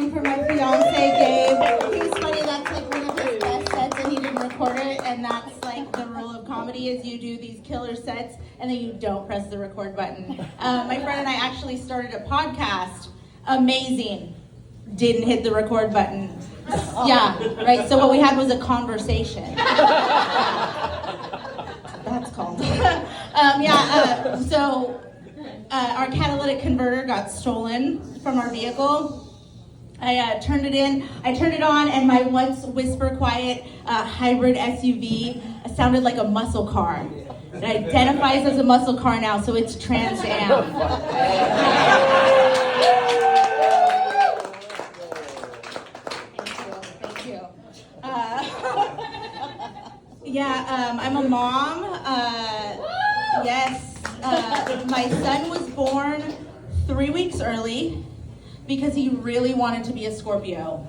waiting for my fiance, Gabe. He was funny, that's like one of his best sets and he didn't record it, and that's like the rule of comedy is you do these killer sets and then you don't press the record button. My friend and I actually started a podcast. Amazing. Didn't hit the record button. Yeah, right, so what we had was a conversation. That's called. Our catalytic converter got stolen from our vehicle. I turned it in, I turned it on, and my once whisper quiet hybrid SUV sounded like a muscle car. It identifies as a muscle car now, so it's Trans Am. Thank you. I'm a mom. Yes. My son was born 3 weeks early because he really wanted to be a Scorpio.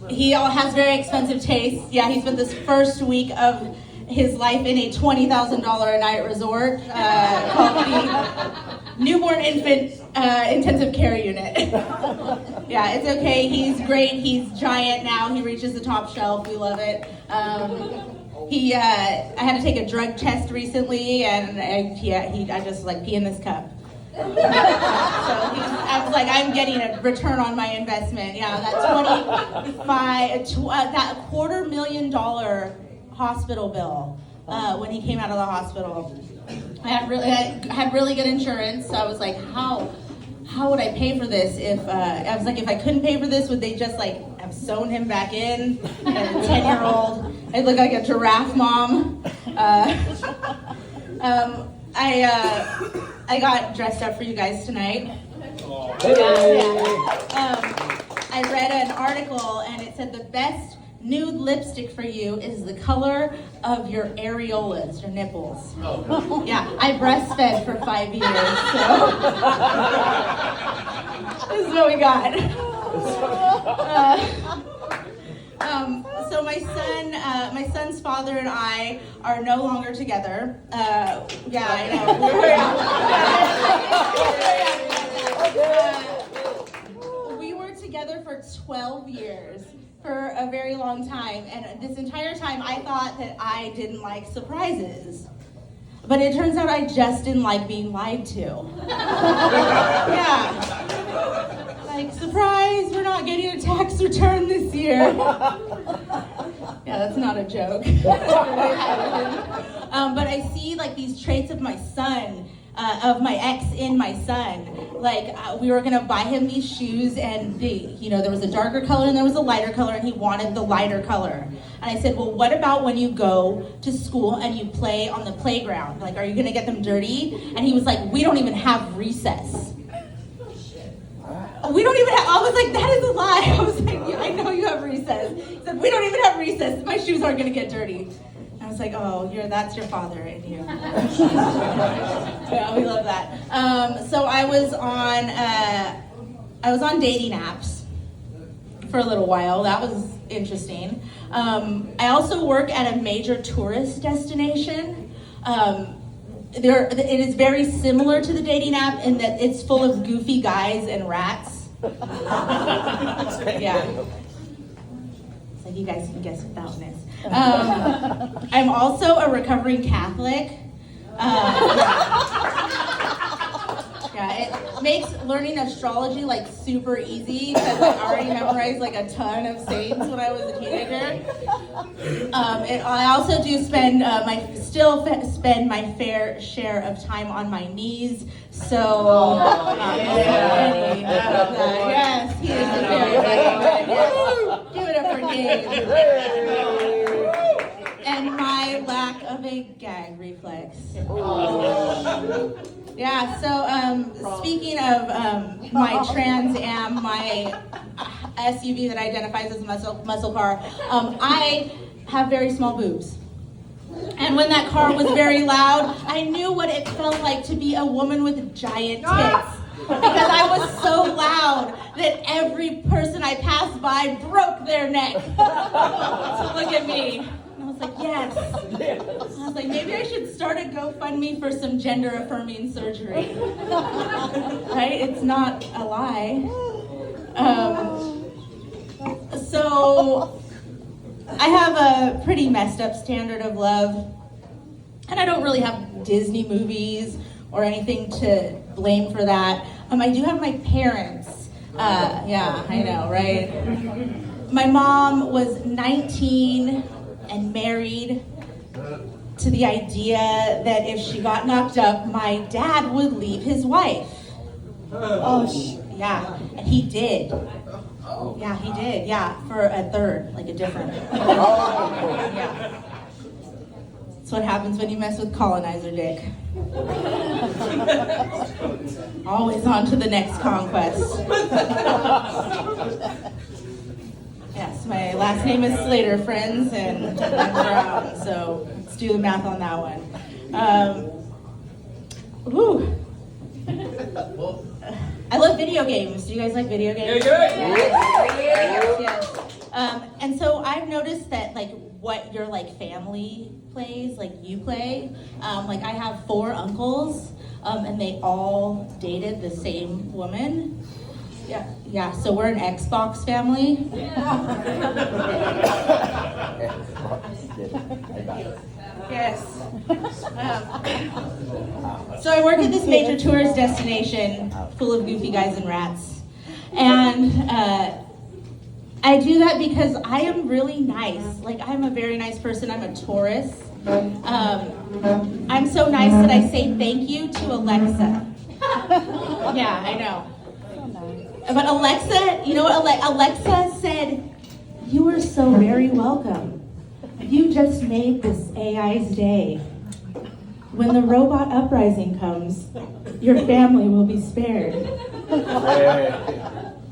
He has very expensive tastes. Yeah, he spent this first week of his life in a $20,000 a night resort called the Newborn Infant Intensive Care Unit. Yeah, it's okay. He's great. He's giant now. He reaches the top shelf. We love it. I had to take a drug test recently, and I just like pee in this cup. So I was like, I'm getting a return on my investment. Yeah, that that $250,000 hospital bill when he came out of the hospital. I had really good insurance, so I was like, how would I pay for this? If I couldn't pay for this, would they just like have sewn him back in? And a 10-year-old, I look like a giraffe mom. I got dressed up for you guys tonight. I read an article and it said the best nude lipstick for you is the color of your areolas, your nipples. Yeah, I breastfed for 5 years, so this is what we got. So my son's father and I are no longer together. I know. We were together for 12 years, for a very long time, and this entire time I thought that I didn't like surprises. But it turns out I just didn't like being lied to. Yeah. Like, surprise, we're not getting a tax return this year. Yeah, that's not a joke. But I see like these traits of my son, of my ex in my son. Like we were gonna buy him these shoes, and there was a darker color and there was a lighter color, and he wanted the lighter color. And I said, well, what about when you go to school and you play on the playground? Like, are you gonna get them dirty? And he was like, we don't even have recess. We don't even have, I was like, that is a lie. I was like, yeah, I know you have recess. He said, we don't even have recess. My shoes aren't gonna get dirty. I was like, oh, that's your father in you. Yeah, we love that. So I was on dating apps for a little while. That was interesting. I also work at a major tourist destination. It is very similar to the dating app in that it's full of goofy guys and rats. Yeah. It's like you guys can guess what that one is. I'm also a recovering Catholic. It makes learning astrology like super easy because I already memorized like a ton of saints when I was a teenager. I also do spend my fair share of time on my knees. So yes, he is a very good. Give it up for Gabe. And my lack of a gag reflex. Yeah, so speaking of my Trans Am, my SUV that identifies as a muscle car, I have very small boobs. And when that car was very loud, I knew what it felt like to be a woman with giant tits. Because I was so loud that every person I passed by broke their neck. So look at me. I was was like, yes. I was like, maybe I should start a GoFundMe for some gender-affirming surgery. Right? It's not a lie. So I have a pretty messed up standard of love, and I don't really have Disney movies or anything to blame for that. I do have my parents. Yeah, I know, right? My mom was 19 and married to the idea that if she got knocked up, my dad would leave his wife. Yeah, and he did. Yeah, he did. Yeah, for a third, like a different. Yeah. That's what happens when you mess with colonizer dick. Always on to the next conquest. Yes, my last name is Slater, friends, and I'm Brown, so let's do the math on that one. I love video games. Do you guys like video games? Yes. And so I've noticed that like what your like family plays, like you play. Like I have 4 uncles, and they all dated the same woman. Yeah. So we're an Xbox family. Yes. So I work at this major tourist destination full of goofy guys and rats. And I do that because I am really nice. Like, I'm a very nice person. I'm a Taurus. I'm so nice that I say thank you to Alexa. Yeah, I know. But Alexa, you know what Alexa said? You are so very welcome. You just made this AI's day. When the robot uprising comes, your family will be spared.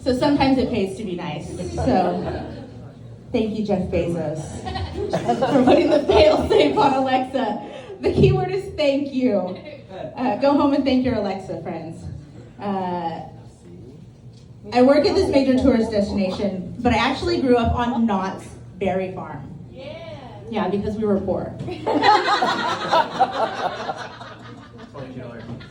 So sometimes it pays to be nice. So thank you, Jeff Bezos, for putting the fail-safe on Alexa. The key word is thank you. Go home and thank your Alexa, friends. I work at this major tourist destination, but I actually grew up on Knott's Berry Farm. Yeah, because we were poor.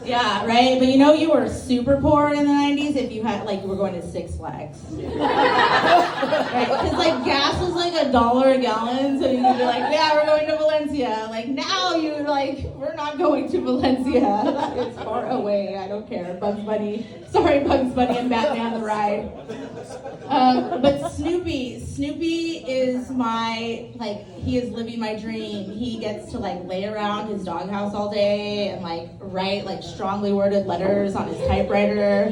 Yeah, right? But you know you were super poor in the 90s if you had, like, you were going to Six Flags. Right? Because, like, gas was, like, $1 a gallon, so you could be like, yeah, we're going to Valencia. Like, now you're like, we're not going to Valencia. It's far away, I don't care. Bugs Bunny. Sorry, Bugs Bunny and Batman the Ride. But Snoopy is my, like, he is living my dream. He gets to, like, lay around his doghouse all day and, like, write, like, strongly worded letters on his typewriter.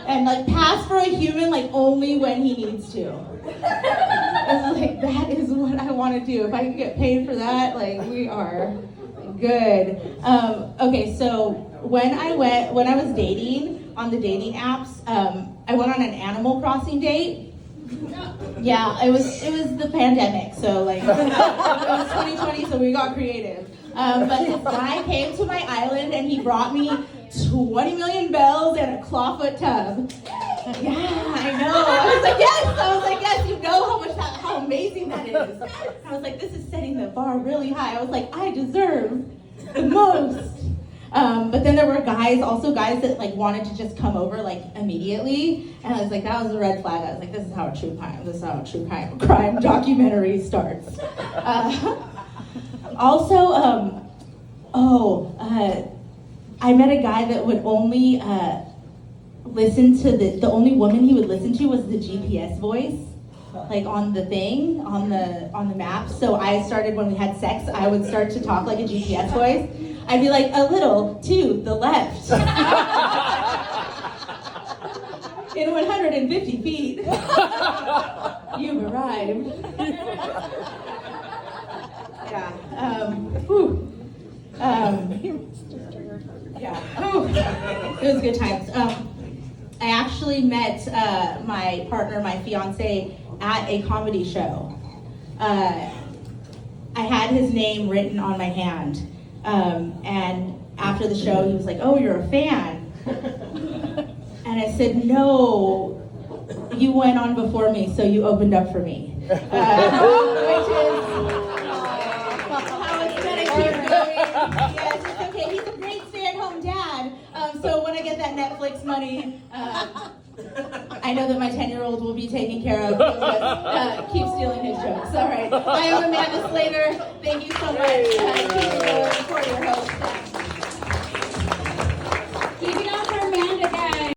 And, like, pass for a human, like, only when he needs to. It's like, that is what I want to do. If I can get paid for that, like, we are good. Okay, so when I was dating on the dating apps, I went on an Animal Crossing date. Yeah, it was the pandemic, so like it was 2020, so we got creative. But this guy came to my island and he brought me 20 million bells and a clawfoot tub. Yeah, I know. I was like, yes, you know how amazing that is. I was like, this is setting the bar really high. I was like, I deserve the most. But then there were guys that like wanted to just come over like immediately, and I was like, that was a red flag. I was like, this is how a true crime documentary starts. I met a guy that would only listen to the only woman he would listen to was the GPS voice, like on the thing, on the map. So I started, when we had sex, I would start to talk like a GPS voice. I'd be like, a little to the left. In 150 feet, you've arrived. Yeah. It was good times. I actually met my partner, my fiance, at a comedy show. I had his name written on my hand. And after the show, he was like, oh, you're a fan. And I said, no, you went on before me, so you opened up for me. which is how it's gonna keep going. Yes, it's okay. He's a great stay-at-home dad. So when I get that Netflix money, I know that my 10-year-old will be taken care of. Keep stealing his jokes. All right. I am Amanda Slater. Thank you so much.